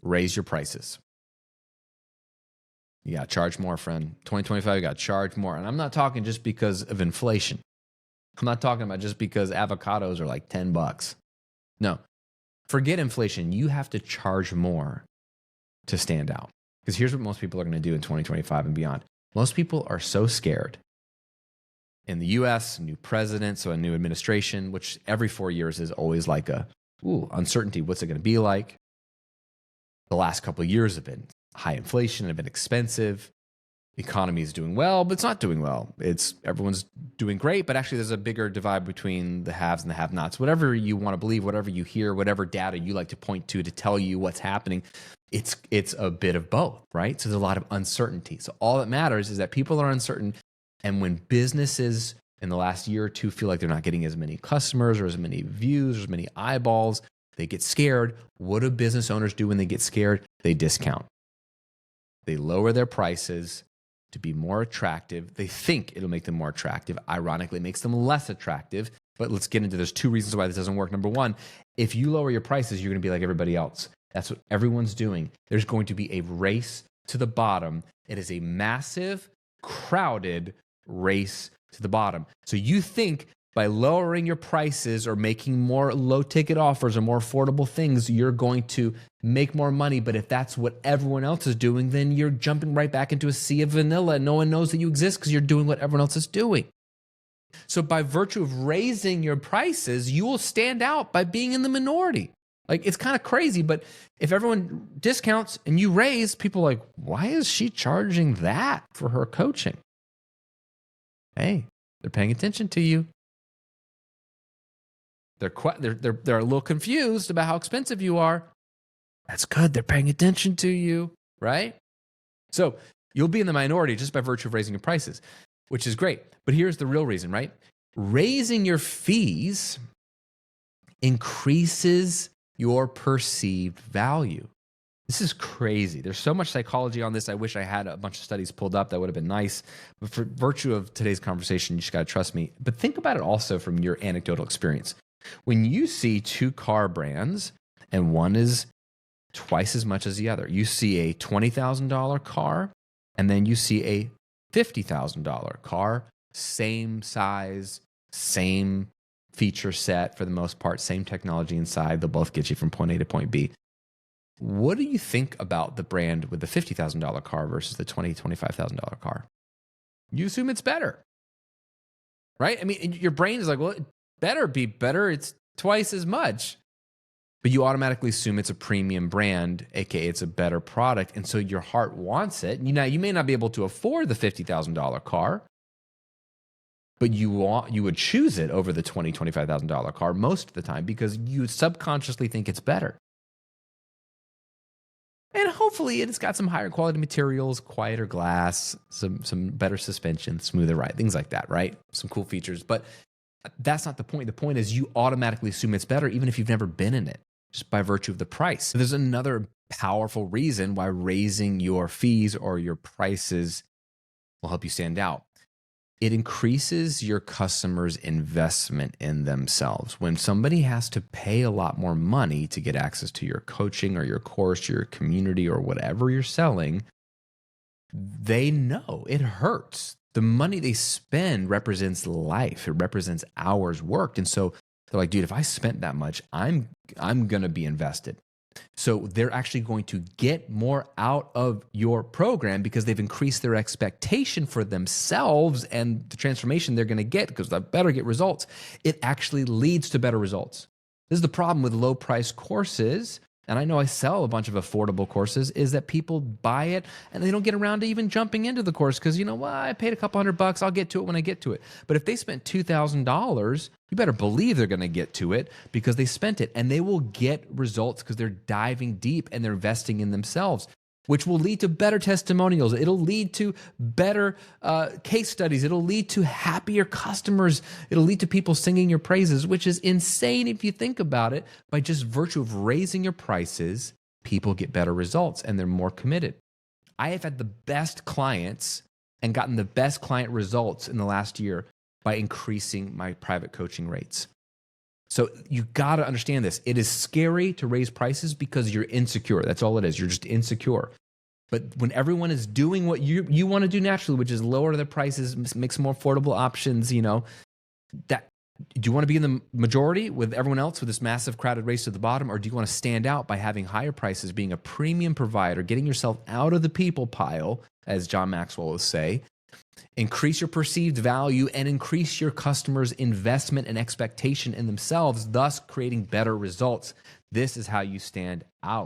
raise your prices. You got to charge more, friend. 2025, you got to charge more. And I'm not talking just because of inflation. I'm not talking about just because avocados are like $10. No, forget inflation. You have to charge more to stand out. Because here's what most people are going to do in 2025 and beyond. Most people are so scared. In the US, new president, so a new administration, which every 4 years is always like uncertainty. What's it going to be like? The last couple of years have been high inflation, have been expensive. The economy is doing well, but it's not doing well. Everyone's doing great, but actually there's a bigger divide between the haves and the have-nots. Whatever you want to believe, whatever you hear, whatever data you like to point to tell you what's happening, it's a bit of both, right? So there's a lot of uncertainty. So all that matters is that people are uncertain, and when businesses in the last year or two feel like they're not getting as many customers or as many views or as many eyeballs, they get scared. What do business owners do when they get scared? They discount. They lower their prices to be more attractive. They think it'll make them more attractive. Ironically, it makes them less attractive. But let's get into, there's two reasons why this doesn't work. Number one, if you lower your prices, you're going to be like everybody else. That's what everyone's doing. There's going to be a race to the bottom. It is a massive, crowded race to the bottom. So you think by lowering your prices or making more low-ticket offers or more affordable things, you're going to make more money. But if that's what everyone else is doing, then you're jumping right back into a sea of vanilla. No one knows that you exist because you're doing what everyone else is doing. So by virtue of raising your prices, you will stand out by being in the minority. Like, it's kind of crazy, but if everyone discounts and you raise, people are like, why is she charging that for her coaching? Hey, they're paying attention to you. They're a little confused about how expensive you are. That's good. They're paying attention to you, right? So you'll be in the minority just by virtue of raising your prices, which is great. But here's the real reason, right? Raising your fees increases your perceived value. This is crazy. There's so much psychology on this. I wish I had a bunch of studies pulled up. That would have been nice. But for virtue of today's conversation, you just got to trust me. But think about it also from your anecdotal experience. When you see two car brands and one is twice as much as the other, you see a $20,000 car and then you see a $50,000 car, same size, same feature set for the most part, same technology inside. They'll both get you from point A to point B. What do you think about the brand with the $50,000 car versus the $25,000 car? You assume it's better, right? I mean, your brain is like, well, it better be better. It's twice as much. But you automatically assume it's a premium brand, aka it's a better product. And so your heart wants it. You may not be able to afford the $50,000 car, but you would choose it over the $25,000 car most of the time because you subconsciously think it's better. And hopefully it's got some higher quality materials, quieter glass, some better suspension, smoother ride, things like that, right? Some cool features. But that's not the point. The point is you automatically assume it's better even if you've never been in it, just by virtue of the price. There's another powerful reason why raising your fees or your prices will help you stand out. It increases your customers' investment in themselves. When somebody has to pay a lot more money to get access to your coaching or your course, your community, or whatever you're selling, they know it hurts. The money they spend represents life. It represents hours worked. And so they're like, dude, if I spent that much, I'm going to be invested. So they're actually going to get more out of your program because they've increased their expectation for themselves and the transformation they're going to get because they better get results. It actually leads to better results. This is the problem with low price courses. And I know I sell a bunch of affordable courses, is that people buy it and they don't get around to even jumping into the course because, I paid a couple $100. I'll get to it when I get to it. But if they spent $2,000, you better believe they're going to get to it because they spent it, and they will get results because they're diving deep and they're investing in themselves, which will lead to better testimonials. It'll lead to better case studies. It'll lead to happier customers. It'll lead to people singing your praises, which is insane if you think about it. By just virtue of raising your prices, people get better results and they're more committed. I have had the best clients and gotten the best client results in the last year by increasing my private coaching rates. So you got to understand this. It is scary to raise prices because you're insecure. That's all it is. You're just insecure. But when everyone is doing what you want to do naturally, which is lower the prices, make some more affordable options, that do you want to be in the majority with everyone else with this massive crowded race to the bottom, or do you want to stand out by having higher prices, being a premium provider, getting yourself out of the people pile, as John Maxwell will say, increase your perceived value and increase your customers' investment and expectation in themselves, thus creating better results? This is how you stand out.